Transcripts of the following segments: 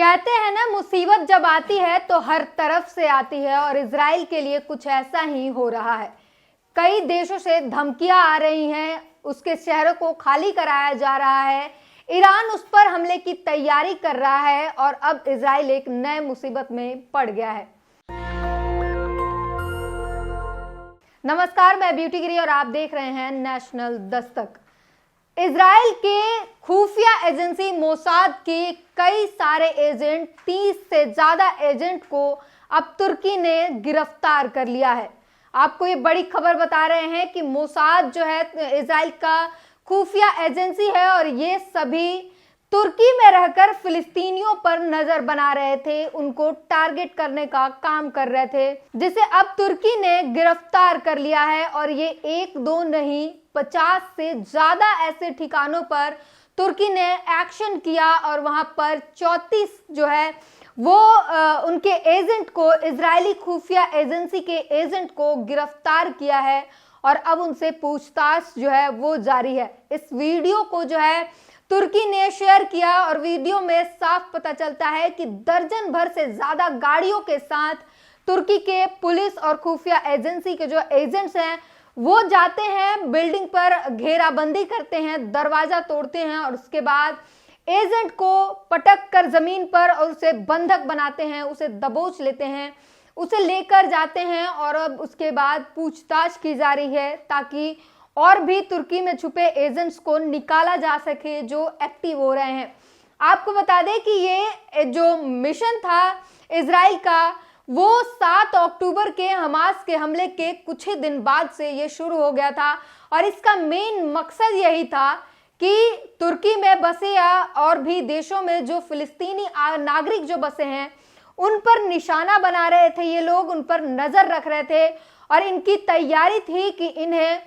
कहते हैं ना, मुसीबत जब आती है तो हर तरफ से आती है और इजराइल के लिए कुछ ऐसा ही हो रहा है। कई देशों से धमकियां आ रही हैं, उसके शहरों को खाली कराया जा रहा है, ईरान उस पर हमले की तैयारी कर रहा है और अब इजराइल एक नए मुसीबत में पड़ गया है। नमस्कार, मैं ब्यूटी गिरी और आप देख रहे हैं नेशनल दस्तक। इजराइल के खुफिया एजेंसी मोसाद के कई सारे एजेंट, 30 से ज्यादा एजेंट को अब तुर्की ने गिरफ्तार कर लिया है। आपको ये बड़ी खबर बता रहे हैं कि मोसाद जो है इजराइल का खुफिया एजेंसी है और ये सभी तुर्की में रहकर फिलिस्तीनियों पर नजर बना रहे थे, उनको टारगेट करने का काम कर रहे थे, जिसे अब तुर्की ने गिरफ्तार कर लिया है। और ये एक दो नहीं, 50 से ज्यादा ऐसे ठिकानों पर तुर्की ने एक्शन किया और वहां पर 34 जो है वो उनके एजेंट को, इजरायली खुफिया एजेंसी के एजेंट को गिरफ्तार किया है और अब उनसे पूछताछ जो है वो जारी है। इस वीडियो को जो है तुर्की ने शेयर किया और वीडियो में साफ पता चलता है कि दर्जन भर से ज्यादा गाड़ियों के साथ तुर्की के पुलिस और खुफिया एजेंसी के जो एजेंट्स हैं वो जाते हैं, बिल्डिंग पर घेराबंदी करते हैं, दरवाजा तोड़ते हैं और उसके बाद एजेंट को पटक कर जमीन पर और उसे बंधक बनाते हैं, उसे दबोच लेते हैं, उसे लेकर जाते हैं और अब उसके बाद पूछताछ की जा रही है ताकि और भी तुर्की में छुपे एजेंट्स को निकाला जा सके जो एक्टिव हो रहे हैं। आपको बता दें कि ये जो मिशन था इजराइल का, वो 7 अक्टूबर के हमास के हमले के कुछ ही दिन बाद से ये शुरू हो गया था और इसका मेन मकसद यही था कि तुर्की में बसे या और भी देशों में जो फिलिस्तीनी नागरिक जो बसे हैं उन पर निशाना बना रहे थे ये लोग, उन पर नजर रख रहे थे और इनकी तैयारी थी कि इन्हें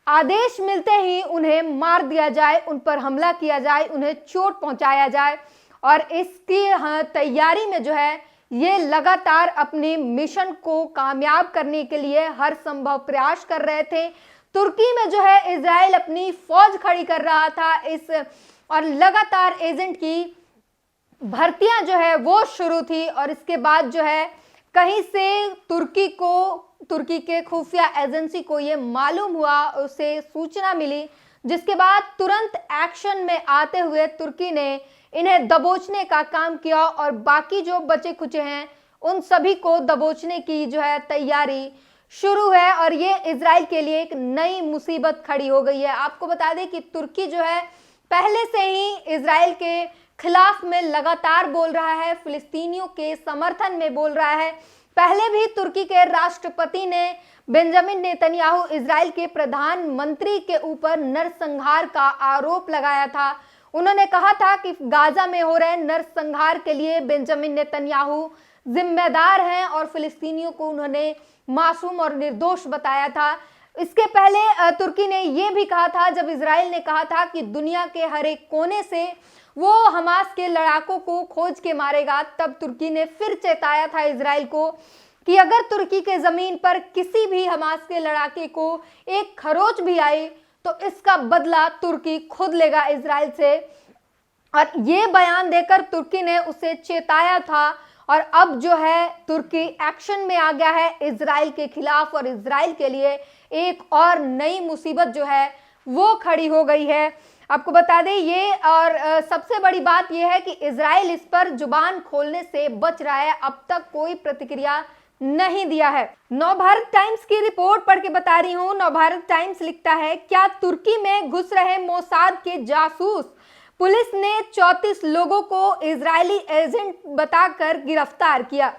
आदेश मिलते ही उन्हें मार दिया जाए, उन पर हमला किया जाए, उन्हें चोट पहुंचाया जाए। और इसकी तैयारी में जो है ये लगातार अपने मिशन को कामयाब करने के लिए हर संभव प्रयास कर रहे थे। तुर्की में जो है इजराइल अपनी फौज खड़ी कर रहा था इस और लगातार एजेंट की भर्तियां जो है वो शुरू थी और इसके बाद जो है कहीं से तुर्की के खुफिया एजेंसी को ये मालूम हुआ, उसे सूचना मिली, जिसके बाद तुरंत एक्शन में आते हुए तुर्की ने इन्हें दबोचने का काम किया और बाकी जो बचे खुचे हैं उन सभी को दबोचने की जो है तैयारी शुरू है और ये इजराइल के लिए एक नई मुसीबत खड़ी हो गई है। आपको बता दें कि तुर्की जो है पहले से ही इजराइल के खिलाफ में लगातार बोल रहा है, फिलिस्तीनियों के समर्थन में बोल रहा है। पहले भी तुर्की के राष्ट्रपति ने बेंजामिन नेतन्याहू इजराइल के प्रधानमंत्री के ऊपर नरसंहार का आरोप लगाया था। उन्होंने कहा था कि गाजा में हो रहे नरसंहार के लिए बेंजामिन नेतन्याहू जिम्मेदार हैं और फिलिस्तीनियों को उन्होंने मासूम और निर्दोष बताया था। इसके पहले तुर्की ने यह भी कहा था, जब इजराइल ने कहा था कि दुनिया के हर एक कोने से वो हमास के लड़ाकों को खोज के मारेगा, तब तुर्की ने फिर चेताया था इजराइल को कि अगर तुर्की के जमीन पर किसी भी हमास के लड़ाके को एक खरोच भी आई तो इसका बदला तुर्की खुद लेगा इजराइल से। और ये बयान देकर तुर्की ने उसे चेताया था और अब जो है तुर्की एक्शन में आ गया है इजराइल के खिलाफ और इजराइल के लिए एक और नई मुसीबत जो है वो खड़ी हो गई है। आपको बता दें ये और सबसे बड़ी बात यह है कि इजराइल इस पर जुबान खोलने से बच रहा है, अब तक कोई प्रतिक्रिया नहीं दिया है। नवभारत टाइम्स की रिपोर्ट पढ़ के बता रही हूं। नवभारत टाइम्स लिखता है, क्या तुर्की में घुस रहे मोसाद के जासूस, पुलिस ने 34 लोगों को इजरायली एजेंट बताकर गिरफ्तार किया।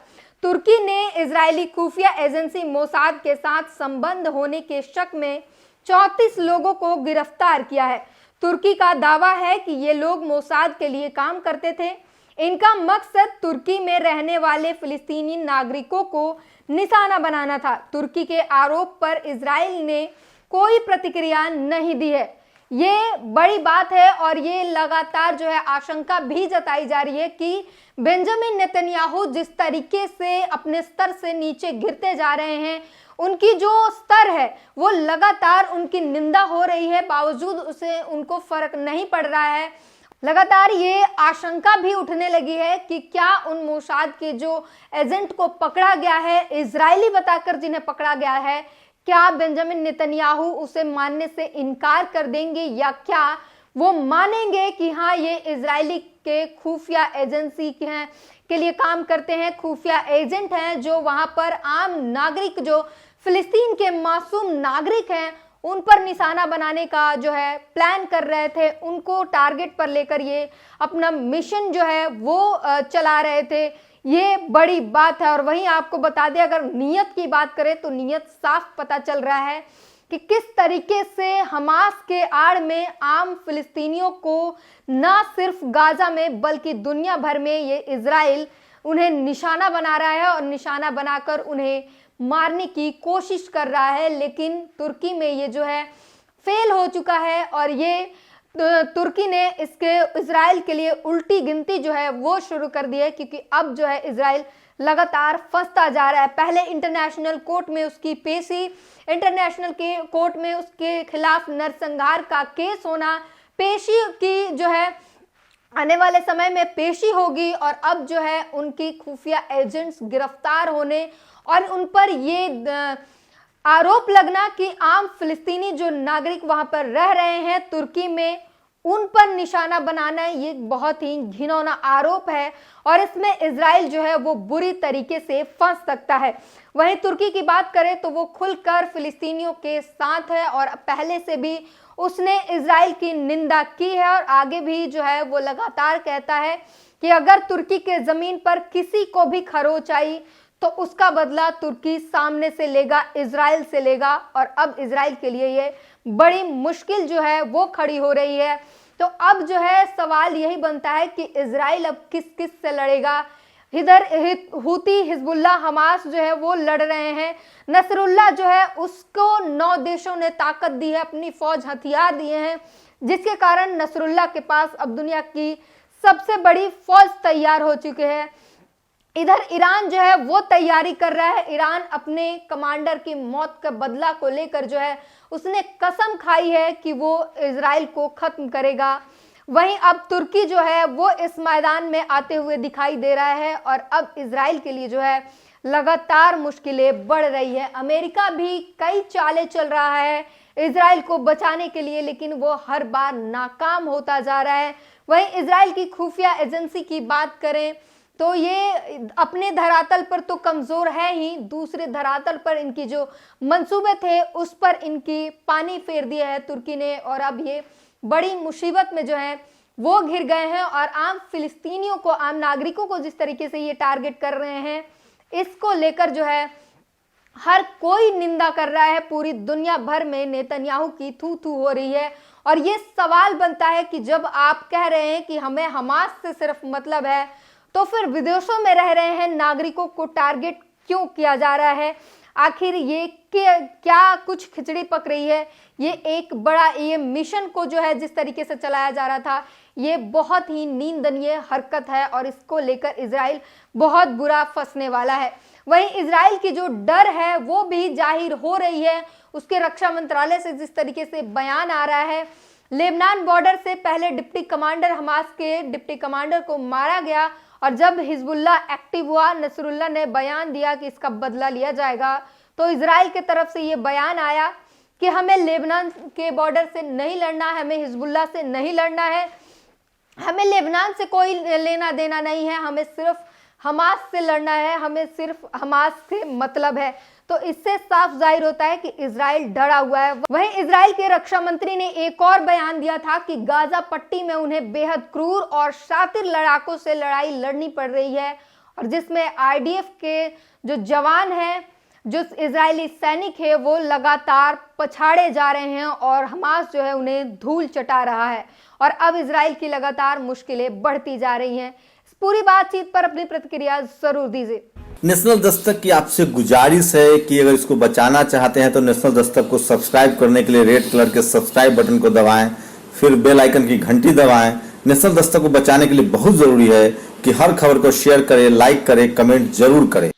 तुर्की ने इजरायली खुफिया एजेंसी मोसाद के साथ संबंध होने के शक में 34 लोगों को गिरफ्तार किया है। तुर्की का दावा है कि ये लोग मोसाद के लिए काम करते थे। इनका मकसद तुर्की में रहने वाले फिलिस्तीनी नागरिकों को निशाना बनाना था। तुर्की के आरोप पर इजराइल ने कोई प्रतिक्रिया नहीं दी है। ये बड़ी बात है और ये लगातार जो है आशंका भी जताई जा रही है कि बेंजामिन नेतन्याहू जिस तरीके से अपने स्तर से नीचे गिरते जा रहे हैं, उनकी जो स्तर है वो लगातार उनकी निंदा हो रही है, बावजूद उसे उनको फर्क नहीं पड़ रहा है। लगातार ये आशंका भी उठने लगी है कि क्या उन मोसाद के जो एजेंट को पकड़ा गया है, इजरायली बताकर जिन्हें पकड़ा गया है, क्या बेंजामिन नेतन्याहू उसे मानने से इनकार कर देंगे या क्या वो मानेंगे कि हाँ ये इजरायली के खुफिया एजेंसी के लिए काम करते हैं, खुफिया एजेंट हैं जो वहां पर आम नागरिक, जो फिलिस्तीन के मासूम नागरिक हैं, उन पर निशाना बनाने का जो है प्लान कर रहे थे, उनको टारगेट पर लेकर ये अपना मिशन जो है वो चला रहे थे। ये बड़ी बात है। और वहीं आपको बता दें, अगर नीयत की बात करें तो नीयत साफ पता चल रहा है कि किस तरीके से हमास के आड़ में आम फिलिस्तीनियों को ना सिर्फ गाजा में बल्कि दुनिया भर में ये इजराइल उन्हें निशाना बना रहा है और निशाना बनाकर उन्हें मारने की कोशिश कर रहा है। लेकिन तुर्की में ये जो है फेल हो चुका है और ये तुर्की ने इसके इजराइल के लिए उल्टी गिनती जो है वो शुरू कर दी है, क्योंकि अब जो है इजराइल लगातार फंसता जा रहा है। पहले इंटरनेशनल कोर्ट में उसकी पेशी, इंटरनेशनल के कोर्ट में उसके खिलाफ नरसंहार का केस होना, पेशी की जो है आने वाले समय में पेशी होगी और अब जो है उनकी खुफिया एजेंट्स गिरफ्तार होने और उन पर ये आरोप लगना कि आम फिलिस्तीनी जो नागरिक वहां पर रह रहे हैं तुर्की में, उन पर निशाना बनाना, ये बहुत ही घिनौना आरोप है और इसमें इजराइल जो है वो बुरी तरीके से फंस सकता है। वहीं तुर्की की बात करें तो वो खुलकर फिलिस्तीनियों के साथ है और पहले से भी उसने इजराइल की निंदा की है और आगे भी जो है वो लगातार कहता है कि अगर तुर्की के जमीन पर किसी को भी खरोच आई तो उसका बदला तुर्की सामने से लेगा, इजराइल से लेगा। और अब इजराइल के लिए ये बड़ी मुश्किल जो है वो खड़ी हो रही है। तो अब जो है सवाल यही बनता है कि इजराइल अब किस किस से लड़ेगा। इधर हूती, हिजबुल्लाह, हमास जो है वो लड़ रहे हैं। नसरुल्लाह जो है उसको 9 देशों ने ताकत दी है, अपनी फौज हथियार दिए हैं, जिसके कारण नसरुल्लाह के पास अब दुनिया की सबसे बड़ी फौज तैयार हो चुकी है। इधर ईरान जो है वो तैयारी कर रहा है। ईरान अपने कमांडर की मौत का बदला को लेकर जो है उसने कसम खाई है कि वो इजराइल को खत्म करेगा। वहीं अब तुर्की जो है वो इस मैदान में आते हुए दिखाई दे रहा है और अब इजराइल के लिए जो है लगातार मुश्किलें बढ़ रही है। अमेरिका भी कई चालें चल रहा है इजराइल को बचाने के लिए, लेकिन वो हर बार नाकाम होता जा रहा है। वहीं इजराइल की खुफिया एजेंसी की बात करें तो ये अपने धरातल पर तो कमजोर है ही, दूसरे धरातल पर इनकी जो मंसूबे थे उस पर इनकी पानी फेर दिया है तुर्की ने और अब ये बड़ी मुसीबत में जो है वो घिर गए हैं। और आम फिलिस्तीनियों को, आम नागरिकों को जिस तरीके से ये टारगेट कर रहे हैं, इसको लेकर जो है हर कोई निंदा कर रहा है। पूरी दुनिया भर में नेतन्याहू की थू थू हो रही है और ये सवाल बनता है कि जब आप कह रहे हैं कि हमें हमास से सिर्फ मतलब है, तो फिर विदेशों में रह रहे हैं नागरिकों को टारगेट क्यों किया जा रहा है? आखिर ये क्या कुछ खिचड़ी पक रही है? ये एक बड़ा ये मिशन को जो है जिस तरीके से चलाया जा रहा था, ये बहुत ही निंदनीय हरकत है और इसको लेकर इजराइल बहुत बुरा फंसने वाला है। वहीं इजराइल की जो डर है वो भी जाहिर हो रही है। उसके रक्षा मंत्रालय से जिस तरीके से बयान आ रहा है, लेबनान बॉर्डर से पहले डिप्टी कमांडर, हमास के डिप्टी कमांडर को मारा गया और जब हिजबुल्लाह एक्टिव हुआ, नसरुल्लाह ने बयान दिया कि इसका बदला लिया जाएगा, तो इजराइल की तरफ से ये बयान आया कि हमें लेबनान के बॉर्डर से नहीं लड़ना है, हमें हिजबुल्लाह से नहीं लड़ना है, हमें लेबनान से कोई लेना देना नहीं है, हमें सिर्फ हमास से लड़ना है, हमें सिर्फ हमास से मतलब है। तो इससे साफ जाहिर होता है कि इजराइल डरा हुआ है। वहीं इजराइल के रक्षा मंत्री ने एक और बयान दिया था कि गाजा पट्टी में उन्हें बेहद क्रूर और शातिर लड़ाकों से लड़ाई लड़नी पड़ रही है और जिसमें आईडीएफ के जो जवान हैं, जो इजरायली सैनिक है, वो लगातार पछाड़े जा रहे हैं और हमास जो है उन्हें धूल चटा रहा है और अब इजराइल की लगातार मुश्किलें बढ़ती जा रही हैं। इस पूरी बातचीत पर अपनी प्रतिक्रिया जरूर दीजिए। नेशनल दस्तक की आपसे गुजारिश है कि अगर इसको बचाना चाहते हैं तो नेशनल दस्तक को सब्सक्राइब करने के लिए रेड कलर के सब्सक्राइब बटन को दबाएं, फिर बेल आइकन की घंटी दबाएं। नेशनल दस्तक को बचाने के लिए बहुत जरूरी है कि हर खबर को शेयर करें, लाइक करें, कमेंट जरूर करें।